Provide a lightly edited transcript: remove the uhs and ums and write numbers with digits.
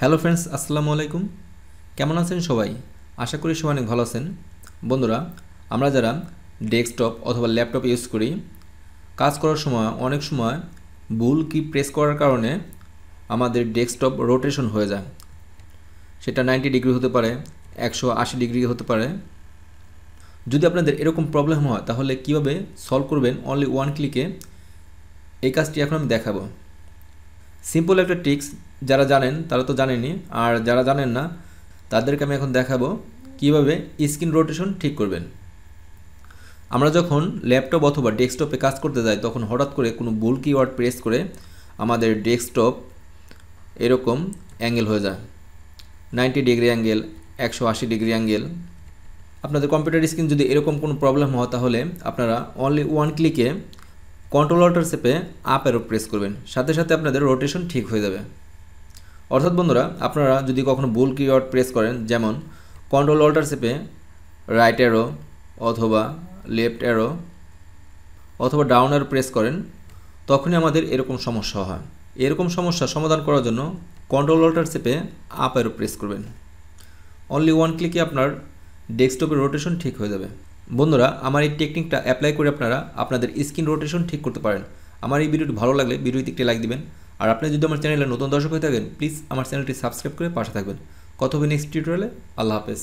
Hello friends, আসসালামু আলাইকুম। কেমন আছেন সবাই? আশা করি সবাই অনেক ভালো আছেন। বন্ধুরা, আমরা যারা ডেস্কটপ অথবা ল্যাপটপ ইউজ করি, কাজ করার সময় অনেক সময় ভুল কি প্রেস করার কারণে আমাদের ডেস্কটপ রোটেশন হয়ে যায়। সেটা 90 ডিগ্রি হতে পারে, 180 ডিগ্রি হতে পারে। যদি আপনাদের এরকম প্রবলেম হয় তাহলে কিভাবে সলভ করবেন অনলি ওয়ান ক্লিকে, এই কাজটি এখন আমি দেখাবো। সিম্পল একটা ট্রিক্স, যারা জানেন তারা তো জানেনই, আর যারা জানেন না তাদেরকে আমি এখন দেখাবো কিভাবে স্ক্রিন রোটেশন ঠিক করবেন। আমরা যখন ল্যাপটপ অথবা ডেস্কটপে কাজ করতে যাই তখন হঠাৎ করে কোনো ভুল কিওয়ার্ড প্রেস করে আমাদের ডেস্কটপ এরকম অ্যাঙ্গেল হয়ে যায়, 90 ডিগ্রি অ্যাঙ্গেল, 180 ডিগ্রি অ্যাঙ্গেল। আপনাদের কম্পিউটার স্ক্রিন যদি এরকম কোনো প্রবলেম হয় তাহলে আপনারা অনলি ওয়ান ক্লিকে কন্ট্রোল অল্টার চেপে আপ অ্যারো প্রেস করবেন, সাথে সাথে আপনাদের রোটেশন ঠিক হয়ে যাবে। অর্থাৎ বন্ধুরা, আপনারা যদি কখনো ভুল কিওয়ার্ড প্রেস করেন, যেমন কন্ট্রোল অল্টার চেপে রাইট অ্যারো অথবা লেফট অ্যারো অথবা ডাউন অ্যারো প্রেস করেন, তখনই আমাদের এরকম সমস্যা হয়। এরকম সমস্যা সমাধান করার জন্য কন্ট্রোল অল্টার চেপে আপ অ্যারো প্রেস করবেন। অনলি ওয়ান ক্লিকে আপনার ডেস্কটপের রোটেশন ঠিক হয়ে যাবে। বন্ধুরা, আমার এই টেকনিকটা অ্যাপ্লাই করে আপনারা আপনাদের স্ক্রিন রোটেশন ঠিক করতে পারেন। আমার এই ভিডিওটি ভালো লাগলে ভিডিওতে একটি লাইক দিবেন, আর আপনি যদি আমার চ্যানেলে নতুন দর্শক হয়ে থাকেন প্লিজ আমার চ্যানেলটি সাবস্ক্রাইব করে পাশে থাকবেন। কথা হবে নেক্সট টিউটোরিয়ালে। আল্লাহ হাফেজ।